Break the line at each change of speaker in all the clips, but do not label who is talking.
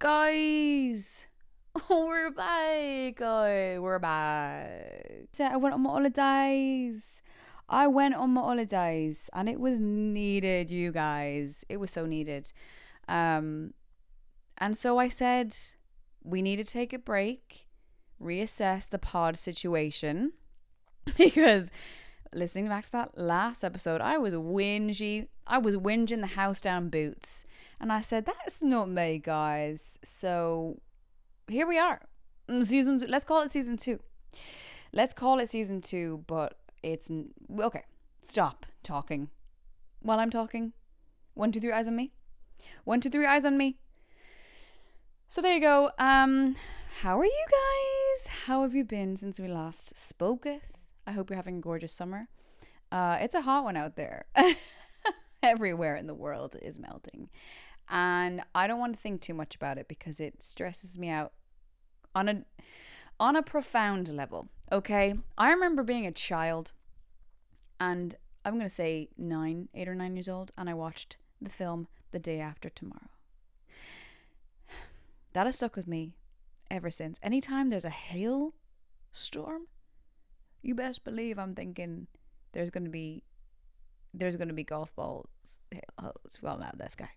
Guys, we're back. We're back. So I went on my holidays. And it was needed, you guys. It was so needed. And so I said we need to take a break, reassess the pod situation, because listening back to that last episode, I was whingy. I was whinging the house down boots. And I said, that's not me, guys. So here we are. Season 2. Let's call it season 2. But it's... Okay, stop talking while I'm talking. 1, 2, 3, eyes on me. 1, 2, 3, eyes on me. So there you go. How are you guys? How have you been since we last spoketh? I hope you're having a gorgeous summer. It's a hot one out there. Everywhere in the world is melting. And I don't want to think too much about it because it stresses me out on a profound level. Okay? I remember being a child, and I'm going to say 8 or 9 years old, and I watched the film The Day After Tomorrow. That has stuck with me ever since. Anytime there's a hailstorm, you best believe I'm thinking there's going to be golf balls. Well, not this guy.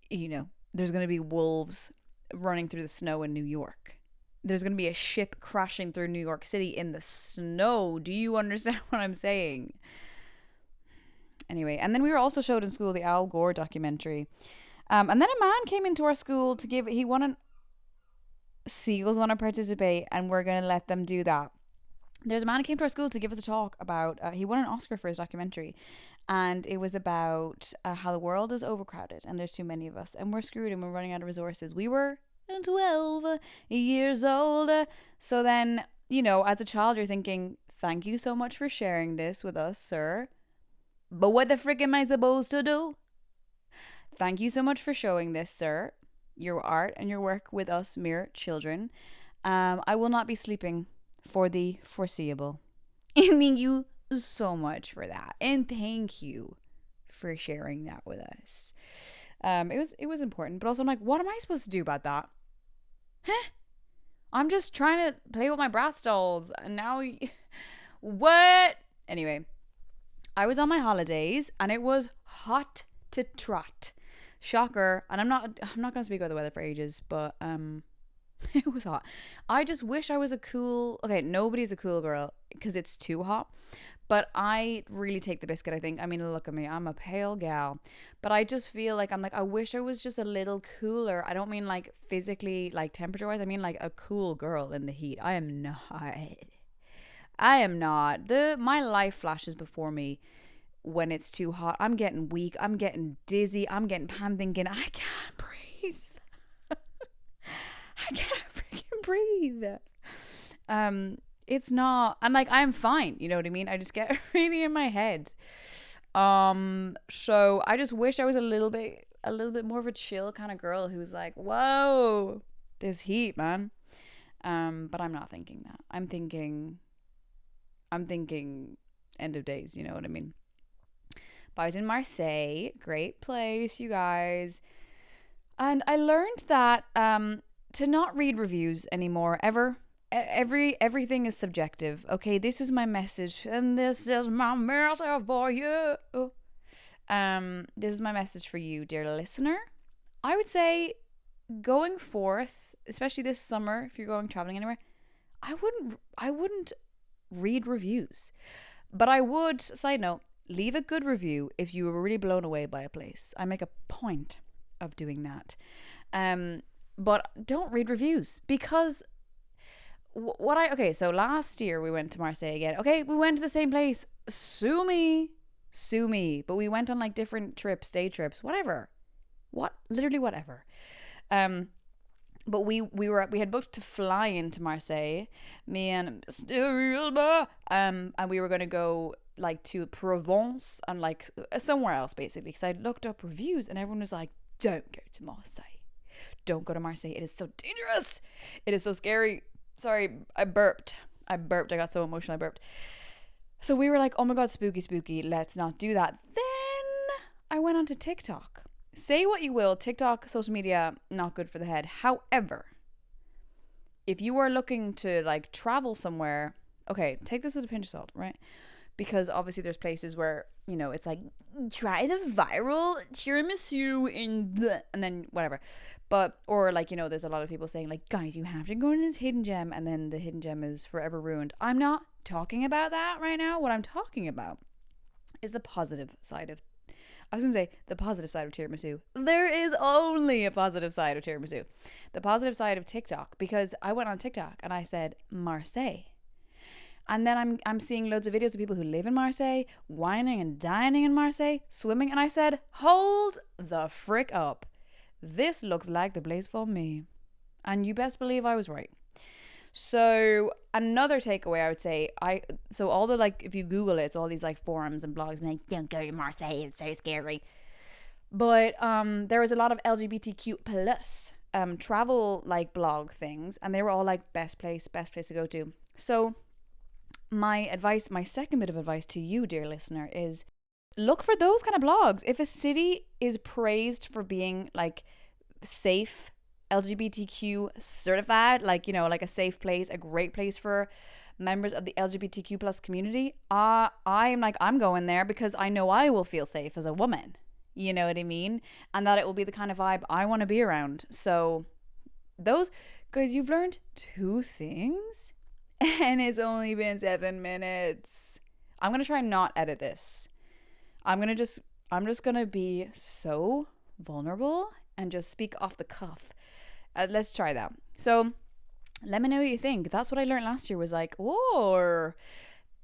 You know, there's going to be wolves running through the snow in New York. There's going to be a ship crashing through New York City in the snow. Do you understand what I'm saying? Anyway, and then we were also showed in school the Al Gore documentary. And then a man came into our school to give... Seagulls want to participate, and we're going to let them do that. There's a man who came to our school to give us a talk about... he won an Oscar for his documentary. And it was about how the world is overcrowded and there's too many of us. And we're screwed and we're running out of resources. We were 12 years old. So then, you know, as a child, you're thinking, thank you so much for sharing this with us, sir. But what the frick am I supposed to do? Thank you so much for showing this, sir. Your art and your work with us mere children. I will not be sleeping for the foreseeable. Thank you so much for that, and thank you for sharing that with us. It was important, but also I'm like, what am I supposed to do about that? I'm just trying to play with my Bratz dolls, and now what? Anyway, I was on my holidays, and it was hot to trot. Shocker. And I'm not gonna speak about the weather for ages, but it was hot. I just wish I was nobody's a cool girl because it's too hot. But I really take the biscuit, I think. I mean, look at me. I'm a pale gal. But I just feel like I wish I was just a little cooler. I don't mean like physically, like temperature-wise. I mean like a cool girl in the heat. I am not. My life flashes before me when it's too hot. I'm getting weak. I'm getting dizzy. I'm getting thinking, I can't breathe. I can't freaking breathe. It's not, and like I'm fine, you know what I mean? I just get really in my head. So I just wish I was a little bit more of a chill kind of girl who's like, whoa, this heat, man. But I'm not thinking that. I'm thinking end of days, you know what I mean? But I was in Marseille, great place, you guys. And I learned that to not read reviews anymore ever. Everything is subjective. Okay, this is my message, and this is my message for you. This is my message for you, dear listener. I would say going forth, especially this summer, if you're going traveling anywhere, I wouldn't read reviews, but I would. Side note: leave a good review if you were really blown away by a place. I make a point of doing that. But don't read reviews because. So last year we went to Marseille again. Okay, we went to the same place. Sue me. But we went on like different trips, day trips, whatever. Literally whatever. But we had booked to fly into Marseille, me and and we were going to go like to Provence and like somewhere else basically, because I looked up reviews and everyone was like, don't go to Marseille. Don't go to Marseille. It is so dangerous. It is so scary. Sorry, I burped. I got so emotional, I burped. So we were like, oh my God, spooky. Let's not do that. Then I went onto TikTok say what you will, TikTok, social media, not good for the head. However, if you are looking to like travel somewhere, okay, take this with a pinch of salt, right? Because obviously there's places where, you know, it's like, try the viral tiramisu in the, and then whatever. But, or like, you know, there's a lot of people saying like, guys, you have to go to this hidden gem, and then the hidden gem is forever ruined. I'm not talking about that right now. What I'm talking about is the positive side of, I was going to say the positive side of tiramisu. There is only a positive side of tiramisu. The positive side of TikTok, because I went on TikTok and I said Marseille. And then I'm seeing loads of videos of people who live in Marseille, whining and dining in Marseille, swimming. And I said, hold the frick up. This looks like the place for me. And you best believe I was right. So another takeaway I would say, so all the like, if you Google it, it's all these like forums and blogs like, don't go to Marseille, it's so scary. But there was a lot of LGBTQ plus travel like blog things, and they were all like best place to go to. So my second bit of advice to you, dear listener, is look for those kind of blogs. If a city is praised for being like safe, LGBTQ certified, like, you know, like a safe place, a great place for members of the LGBTQ plus community, I'm like, I'm going there because I know I will feel safe as a woman. You know what I mean? And that it will be the kind of vibe I want to be around. So those, guys, you've learned 2 things. And it's only been 7 minutes. I'm going to try and not edit this. I'm just going to be so vulnerable and just speak off the cuff. Let's try that. So let me know what you think. That's what I learned last year, was like, or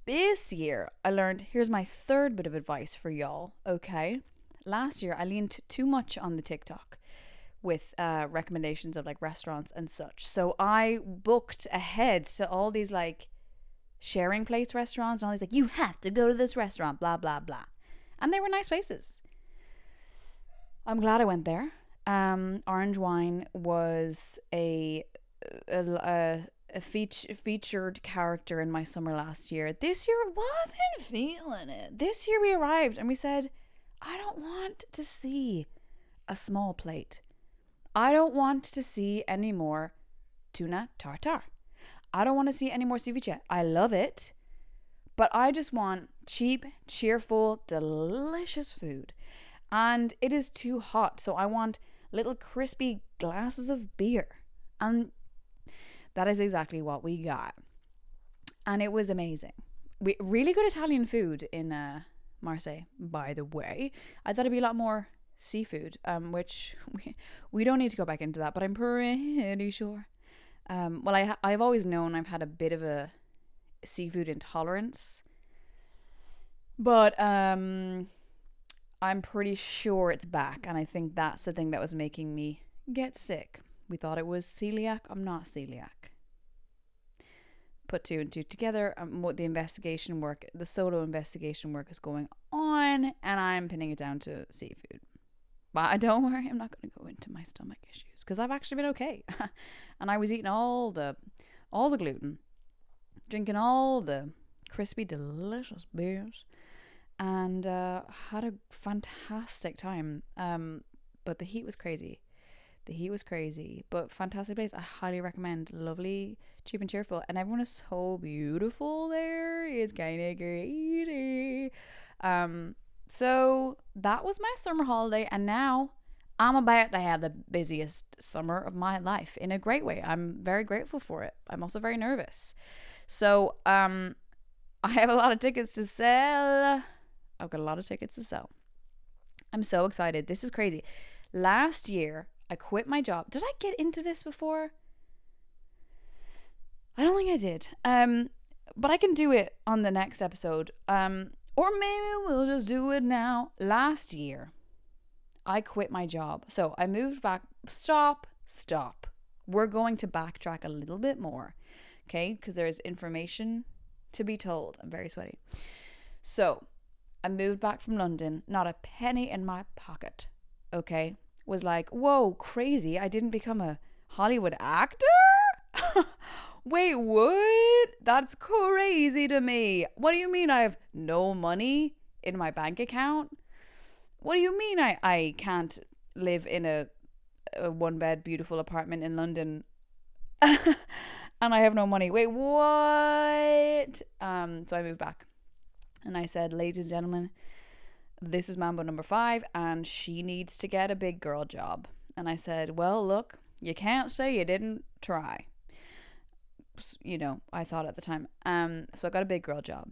this year I learned, here's my 3rd bit of advice for y'all. Okay. Last year I leaned too much on the TikTok with recommendations of like restaurants and such. So I booked ahead to all these like sharing place restaurants and all these like, you have to go to this restaurant, blah, blah, blah. And they were nice places. I'm glad I went there. Orange Wine was a featured character in my summer last year. This year wasn't feeling it. This year we arrived and we said, I don't want to see a small plate. I don't want to see any more tuna tartare. I don't want to see any more ceviche. I love it, but I just want cheap, cheerful, delicious food. And it is too hot, so I want little crispy glasses of beer. And that is exactly what we got. And it was amazing. Really good Italian food in Marseille, by the way. I thought it'd be a lot more seafood, which we don't need to go back into that, but I'm pretty sure. Well, I've always known I've had a bit of a seafood intolerance, but I'm pretty sure it's back, and I think that's the thing that was making me get sick. We thought it was celiac. I'm not celiac. Put 2 and 2 together. What the investigation work, the solo investigation work is going on, and I'm pinning it down to seafood. But don't worry, I'm not going to go into my stomach issues because I've actually been okay. And I was eating all the gluten, drinking all the crispy, delicious beers, and had a fantastic time. But the heat was crazy. But fantastic place. I highly recommend. Lovely, cheap and cheerful, and everyone is so beautiful there. It's kind of crazy. So that was my summer holiday, and now I'm about to have the busiest summer of my life in a great way. I'm very grateful for it. I'm also very nervous. So I have a lot of tickets to sell. I've got a lot of tickets to sell. I'm so excited. This is crazy. Last year, I quit my job. Did I get into this before? I don't think I did. But I can do it on the next episode. Or maybe we'll just do it now. Last year, I quit my job. So I moved back. Stop. We're going to backtrack a little bit more. Okay? Because there's information to be told. I'm very sweaty. So I moved back from London. Not a penny in my pocket. Okay? Was like, whoa, crazy. I didn't become a Hollywood actor? Wait, what? That's crazy to me. What do you mean I have no money in my bank account? What do you mean I can't live in a one bed beautiful apartment in London and I have no money. Wait, what? So I moved back and I said, ladies and gentlemen, this is Mambo number 5 and she needs to get a big girl job. And I said, well, look, you can't say you didn't try. You know, I thought at the time. So I got a big girl job.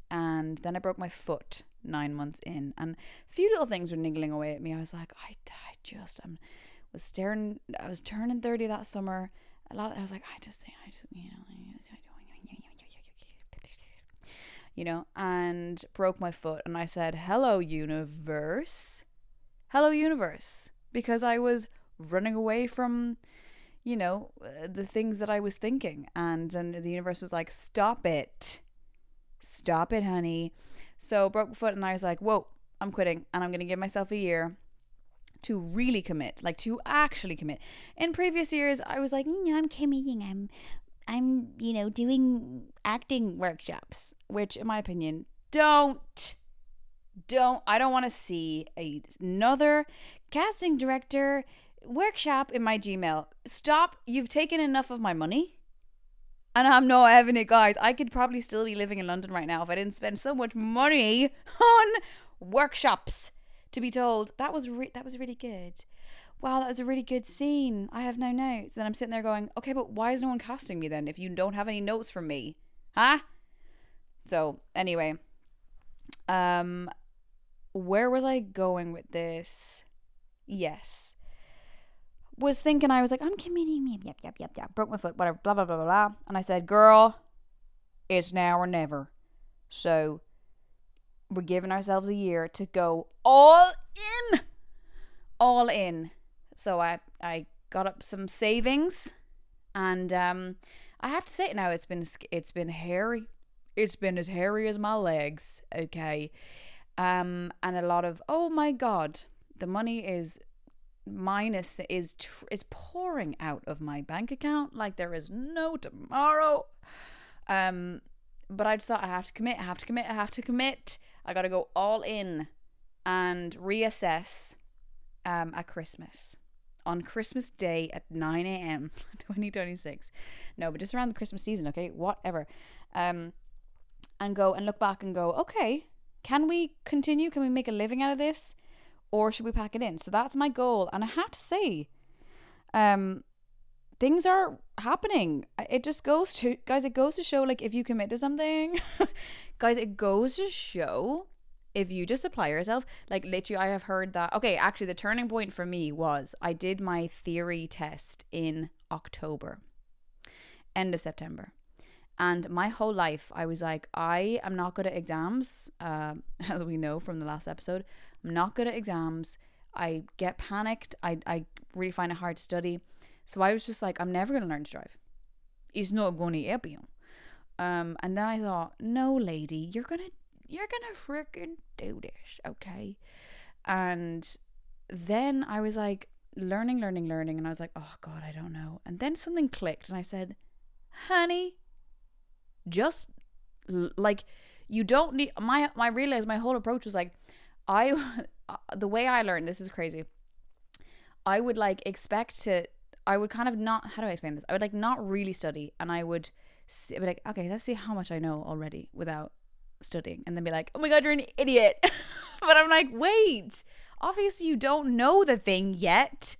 And then I broke my foot 9 months in. And a few little things were niggling away at me. I was like, I was turning 30 that summer. I was like, you know, and broke my foot. And I said, hello, universe. Hello, universe. Because I was running away from, you know, the things that I was thinking. And then the universe was like, stop it. Stop it, honey. So broke my foot and I was like, whoa, I'm quitting. And I'm going to give myself a year to really commit, like to actually commit. In previous years, I was like, I'm committing. I'm, you know, doing acting workshops, which in my opinion, I don't want to see another casting director workshop in my Gmail. Stop. You've taken enough of my money and I'm not having it, guys. I could probably still be living in London right now if I didn't spend so much money on workshops to be told that was really good. Wow, that was a really good scene. I have no notes. And I'm sitting there going, okay, but why is no one casting me then if you don't have any notes from me? Huh? So anyway, where was I going with this? Yes. Was thinking, I was like, I'm committing, yep. Broke my foot, whatever, blah, blah, blah, blah, blah. And I said, girl, it's now or never. So we're giving ourselves a year to go all in. So I got up some savings, and I have to say it now, it's been hairy. It's been as hairy as my legs, okay? And a lot of, oh my God, the money is pouring out of my bank account like there is no tomorrow. But I just thought I have to commit. I gotta go all in and reassess at Christmas. On Christmas Day at 9 a.m. 2026. No, but just around the Christmas season, okay? Whatever. And go and look back and go, okay, can we continue? Can we make a living out of this? Or should we pack it in? So that's my goal. And I have to say, things are happening. It goes to show, like, if you commit to something, guys, it goes to show if you just apply yourself. Like, literally, I have heard that. Okay, actually, the turning point for me was I did my theory test in October, end of September. And my whole life, I was like, I am not good at exams, as we know from the last episode. I'm not good at exams. I get panicked. I really find it hard to study. So I was just like, I'm never going to learn to drive. It's not going to happen. And then I thought, no, lady, you're gonna freaking do this, okay? And then I was like, learning. And I was like, oh God, I don't know. And then something clicked and I said, honey, just like, you don't need my whole approach was like, the way I learned, this is crazy. I would like I would kind of not, how do I explain this? I would like not really study, and I would be like, okay, let's see how much I know already without studying, and then be like, oh my God, you're an idiot. But I'm like, wait, obviously you don't know the thing yet.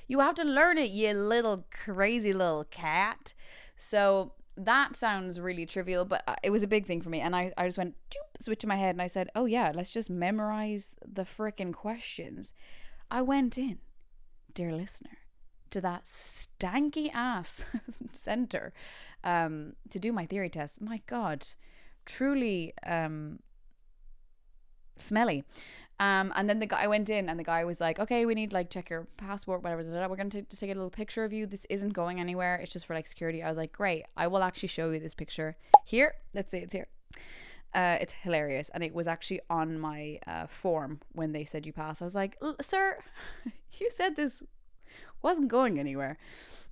You have to learn it, you little crazy little cat. So that sounds really trivial, but it was a big thing for me. And I just went, switch in my head, and I said, oh yeah, let's just memorize the freaking questions. I went in, dear listener, to that stanky ass center to do my theory test. My God, truly smelly. And then I went in, and the guy was like, okay, we need like check your passport, whatever. We're going to take a little picture of you. This isn't going anywhere. It's just for like security. I was like, great. I will actually show you this picture here. Let's see. It's here. It's hilarious. And it was actually on my form when they said you pass. I was like, sir, you said this wasn't going anywhere.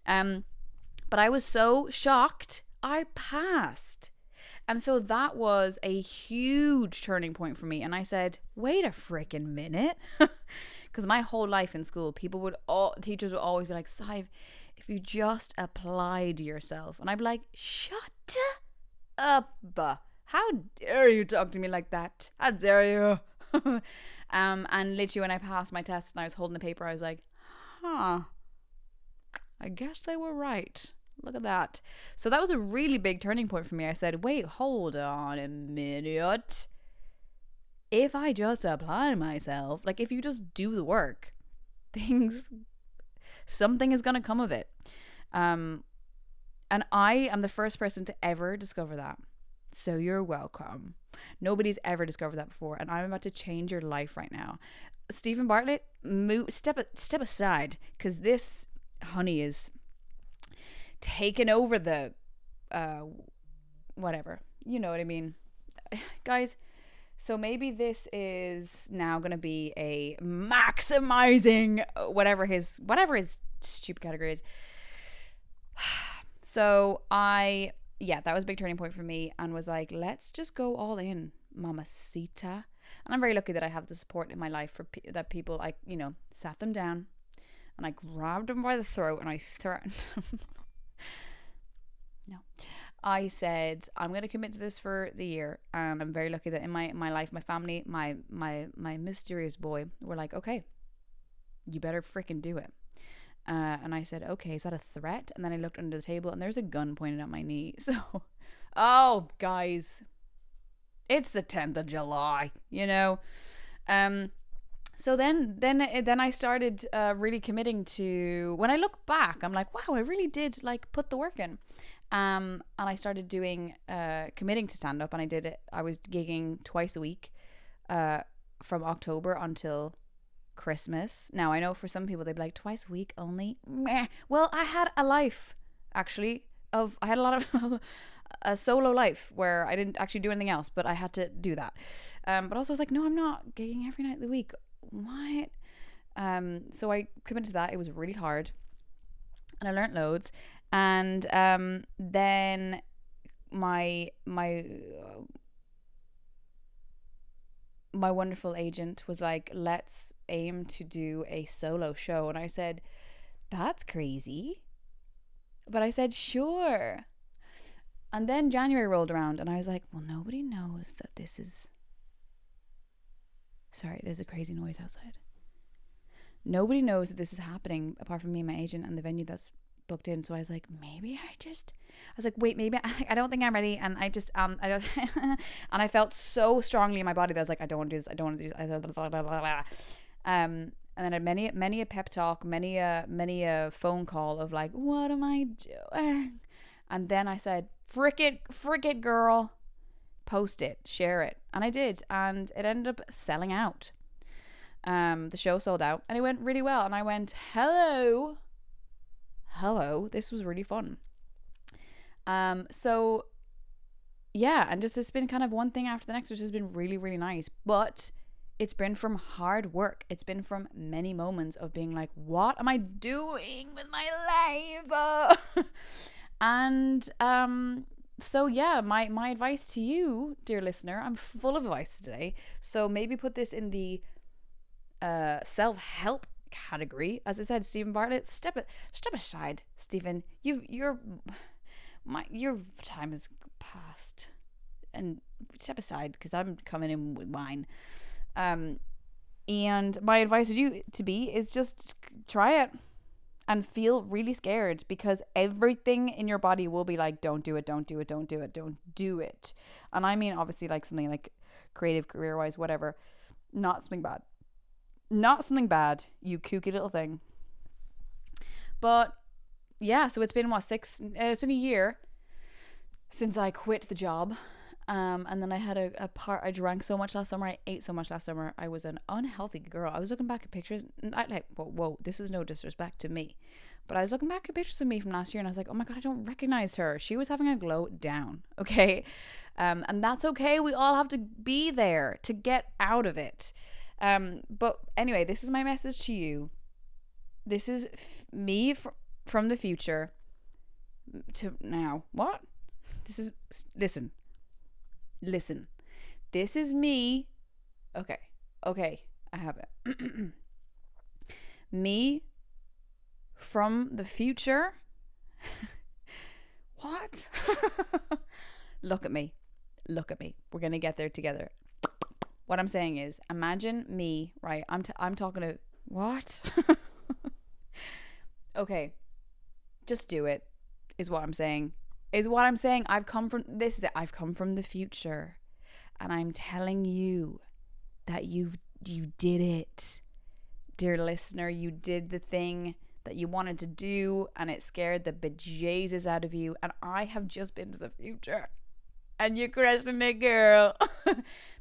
But I was so shocked I passed. And so that was a huge turning point for me. And I said, wait a freaking minute. Because Because my whole life in school, teachers would always be like, Sadhbh, if you just applied yourself. And I'd be like, shut up. How dare you talk to me like that? How dare you? And literally when I passed my test and I was holding the paper, I was like, I guess they were right. Look at that. So that was a really big turning point for me. I said, wait, hold on a minute. If I just apply myself, like if you just do the work, something is going to come of it. And I am the first person to ever discover that. So you're welcome. Nobody's ever discovered that before. And I'm about to change your life right now. Stephen Bartlett, step aside, because this honey is taking over the whatever. You know what I mean. Guys, so maybe this is now going to be a maximizing whatever his stupid category is. So that was a big turning point for me, and was like, let's just go all in, mamacita. And I'm very lucky that I have the support in my life for that people, I, sat them down and I grabbed them by the throat and I threatened them. No. I said, I'm going to commit to this for the year. And I'm very lucky that in my life, my family, my mysterious boy were like, okay, you better freaking do it. And I said, okay, is that a threat? And then I looked under the table and there's a gun pointed at my knee. So, oh, guys, it's the 10th of July, So then I started really committing to, when I look back, I'm like, wow, I really did like put the work in. And I started doing, committing to stand up, and I did it. I was gigging twice a week, from October until Christmas. Now I know for some people they'd be like, twice a week only. Meh. Well, I had a life actually I had a lot of a solo life where I didn't actually do anything else, but I had to do that. But also I was like, no, I'm not gigging every night of the week. What? So I committed to that. It was really hard, and I learned loads. And then my wonderful agent was like, let's aim to do a solo show. And I said, that's crazy. But I said, sure. And then January rolled around and I was like, well, nobody knows that this is... Sorry, there's a crazy noise outside. Nobody knows that this is happening apart from me and my agent and the venue that's booked in. So I was like, maybe I don't think I'm ready. And I just I don't and I felt so strongly in my body that I was like, I don't want to do this. And then I had many a pep talk, many a phone call of like, what am I doing? And then I said, frick it girl, post it, share it. And I did, and it ended up selling out. The show sold out and it went really well, and I went, hello, this was really fun. So yeah, and just it's been kind of one thing after the next, which has been really, really nice. But it's been from hard work. It's been from many moments of being like, what am I doing with my life? And so yeah, my advice to you, dear listener, I'm full of advice today, so maybe put this in the self-help category. As I said, Stephen Bartlett, step aside, Stephen. Your time has passed, and step aside, because I'm coming in with mine. And my advice to you is just try it and feel really scared, because everything in your body will be like, don't do it. And I mean, obviously, like something like creative, career-wise, whatever, not something bad, you kooky little thing. But yeah, so it's been it's been a year since I quit the job. And then I had I drank so much last summer, I ate so much last summer, I was an unhealthy girl. I was looking back at pictures, and whoa, this is no disrespect to me, but I was looking back at pictures of me from last year, and I was like, oh my God, I don't recognize her. She was having a glow down, okay? And that's okay. We all have to be there to get out of it. But anyway, this is my message to you. This is me from the future to now. What? This is, listen, this is me. Okay, I have it. Me from the future. What? Look at me. We're going to get there together. What I'm saying is, imagine me, right? I'm talking to, what? Okay. Just do it, is what I'm saying. I've come from the future. And I'm telling you that you did it. Dear listener, you did the thing that you wanted to do, and it scared the bejesus out of you. And I have just been to the future. And you're crushing it, girl.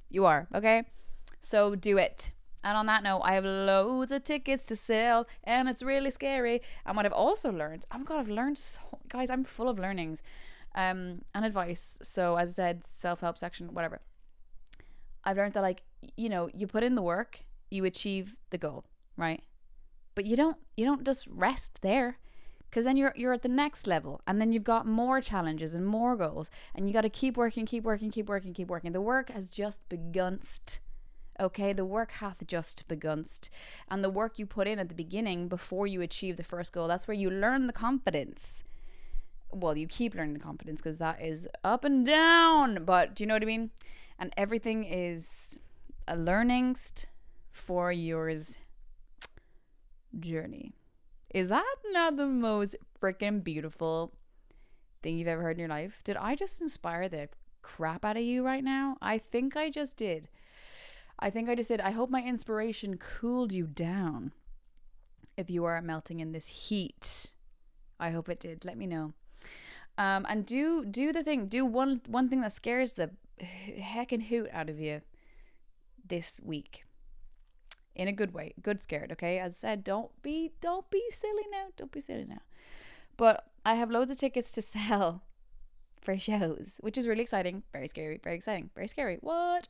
You are, okay? So do it. And on that note, I have loads of tickets to sell, and it's really scary. And what I've also learned, I've learned so, guys, I'm full of learnings and advice. So as I said, self-help section, whatever. I've learned that, like, you know, you put in the work, you achieve the goal, right? But you don't just rest there, because then you're at the next level, and then you've got more challenges and more goals, and you got to keep working. The work has just begun. Okay, the work hath just begun. And the work you put in at the beginning before you achieve the first goal, that's where you learn the confidence. Well, you keep learning the confidence, because that is up and down, but do you know what I mean? And everything is a learningst for yours journey. Is that not the most freaking beautiful thing you've ever heard in your life? Did I just inspire the crap out of you right now? I think I just did. I hope my inspiration cooled you down. If you are melting in this heat, I hope it did. Let me know. And do the thing. Do one thing that scares the heckin' hoot out of you this week. In a good way. Good scared, okay? As I said, don't be silly now. But I have loads of tickets to sell for shows, which is really exciting. Very scary, very exciting, very scary. What?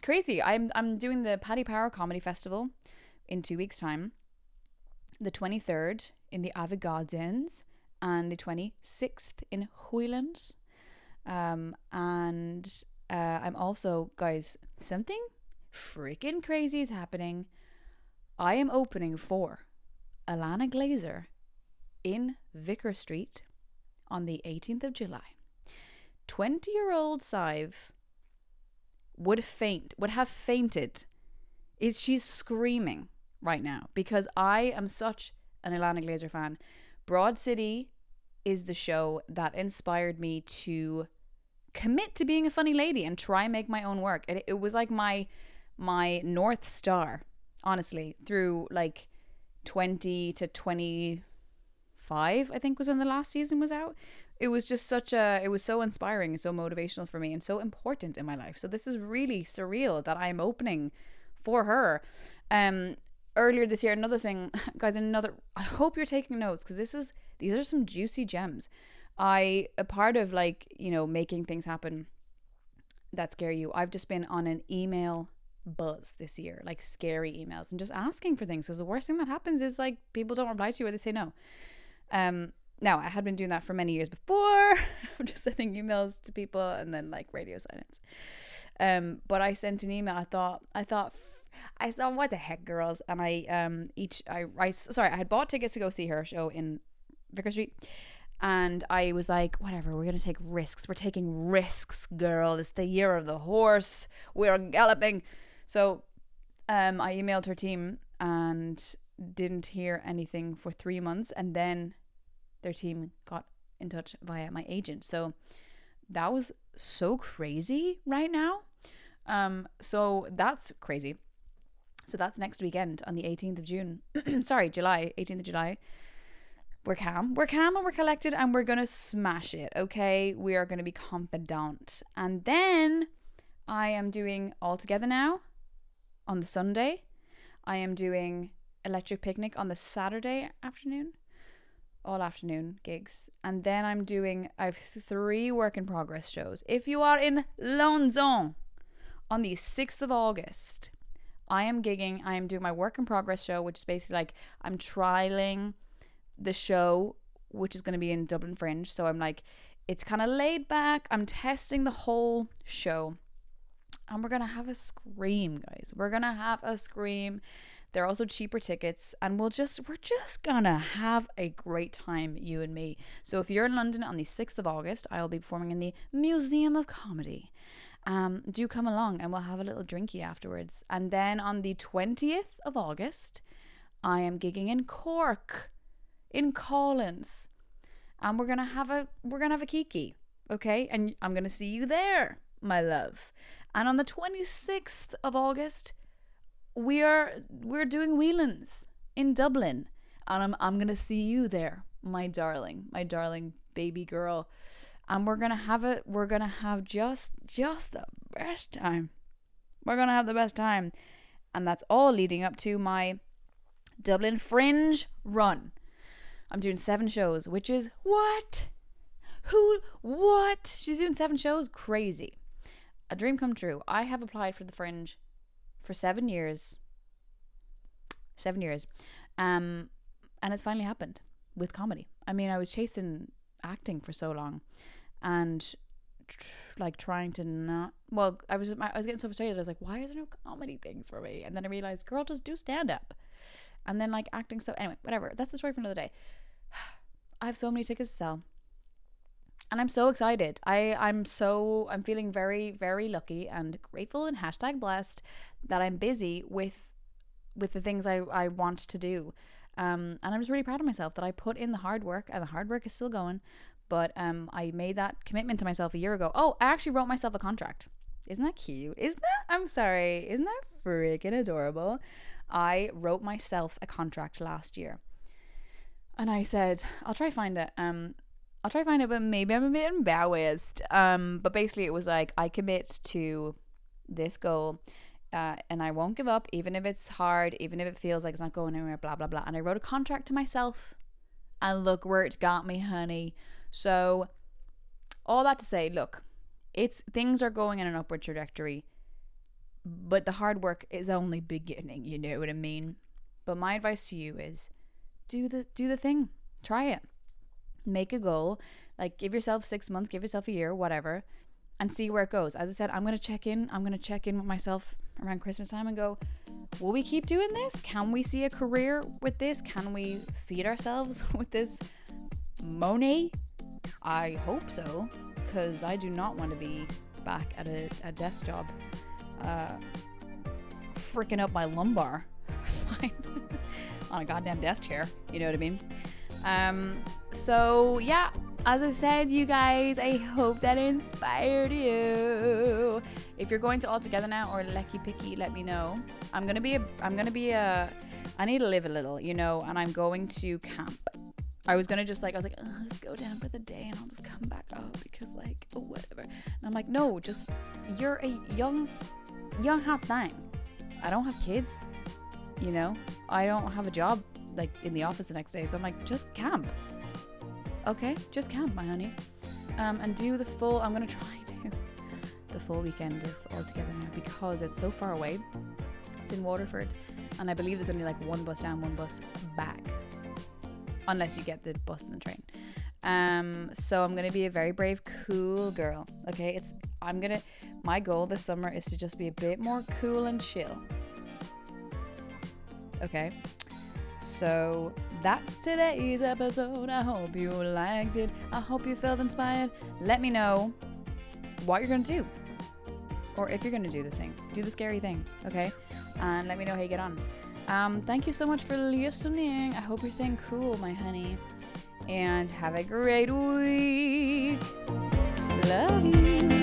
Crazy. I'm doing the Paddy Power Comedy Festival in 2 weeks' time. The 23rd in the Ava Gardens and the 26th in Hoyland. And I'm also, guys, something freaking crazy is happening. I am opening for Alana Glazer in Vicar Street on the 18th of July. 20-year-old Sadhbh would have fainted. She's screaming right now because I am such an Alana Glazer fan. Broad City is the show that inspired me to commit to being a funny lady and try and make my own work. It was like my North Star, honestly, through like 20 to 25, I think was when the last season was out. It was just it was so inspiring and so motivational for me and so important in my life. So this is really surreal that I'm opening for her. Earlier this year, another thing, guys, I hope you're taking notes, because these are some juicy gems. A part of, like, you know, making things happen that scare you, I've just been on an email buzz this year, like scary emails, and just asking for things, because the worst thing that happens is, like, people don't reply to you or they say no. Now, I had been doing that for many years before. I'm just sending emails to people and then, like, radio silence. But I sent an email. I thought, what the heck, girls? And I had bought tickets to go see her show in Vicar Street. And I was like, whatever, we're going to take risks. We're taking risks, girl. It's the year of the horse. We're galloping. So I emailed her team and didn't hear anything for 3 months. And then their team got in touch via my agent. So that was so crazy right now. So that's crazy. So that's next weekend on the 18th of June. July, 18th of July. We're calm and we're collected, and we're going to smash it, okay? We are going to be confident. And then I am doing All Together Now on the Sunday. I am doing Electric Picnic on the Saturday afternoon. All afternoon gigs. And then I have 3 work in progress shows. If you are in London on the 6th of August, I am gigging. I am doing my work in progress show, which is basically like I'm trialing the show, which is going to be in Dublin Fringe. So I'm like, it's kind of laid back. I'm testing the whole show, and we're going to have a scream, guys. We're going to have a scream. They're also cheaper tickets, and we're just gonna have a great time, you and me. So if you're in London on the 6th of August, I'll be performing in the Museum of Comedy. Do come along and we'll have a little drinky afterwards. And then on the 20th of August, I am gigging in Cork, in Collins, and we're gonna have a kiki, okay? And I'm gonna see you there, my love. And on the 26th of August, we're doing Whelan's in Dublin, and I'm gonna see you there, my darling baby girl. And we're gonna have just the best time. We're gonna have the best time, and that's all leading up to my Dublin Fringe run. I'm doing 7 shows, which is what? She's doing 7 shows? Crazy. A dream come true. I have applied for the Fringe for 7 years. 7 years. And it's finally happened with comedy. I mean, I was chasing acting for so long, and like trying to not, well, I was getting so frustrated. I was like, why is there no comedy things for me? And then I realized, girl, just do stand up. And then like acting. So anyway, whatever, that's the story for another day. I have so many tickets to sell, and I'm so excited. I'm feeling very, very lucky and grateful and #blessed that I'm busy with the things I want to do. And I'm just really proud of myself that I put in the hard work, and the hard work is still going. But I made that commitment to myself a year ago. Oh, I actually wrote myself a contract. Isn't that cute? Isn't that freaking adorable? I wrote myself a contract last year. And I said, I'll try find it. But maybe I'm a bit embarrassed. But basically it was like, I commit to this goal, and I won't give up, even if it's hard, even if it feels like it's not going anywhere, blah, blah, blah. And I wrote a contract to myself, and look where it got me, honey. So all that to say, look, things are going in an upward trajectory, but the hard work is only beginning, you know what I mean? But my advice to you is do the thing. Try it. Make a goal. Like, give yourself 6 months, give yourself a year, whatever, and see where it goes. As I said, I'm going to check in with myself around Christmas time and go, will we keep doing this? Can we see a career with this? Can we feed ourselves with this money? I hope so, because I do not want to be back at a desk job, freaking up my lumbar spine on a goddamn desk chair, you know what I mean? So yeah, as I said, you guys, I hope that inspired you. If you're going to All Together now or Lecky Picky, let me know. I need to live a little, you know, and I'm going to camp. I was like, I'll just go down for the day and I'll just come back up because like, oh, whatever. And I'm like, no, just, you're a young hot thing. I don't have kids, you know, I don't have a job like in the office the next day. So I'm like, just camp. Okay, just camp, my honey. And do I'm going to try to the full weekend of All Together now because it's so far away. It's in Waterford, and I believe there's only like one bus down, one bus back, unless you get the bus and the train. So I'm gonna be a very brave, cool girl. Okay, my goal this summer is to just be a bit more cool and chill. Okay, so that's today's episode. I hope you liked it. I hope you felt inspired. Let me know what you're gonna do, or if you're gonna do the scary thing. Okay, and let me know how you get on. Thank you so much for listening. I hope you're staying cool, my honey, and have a great week. Love you.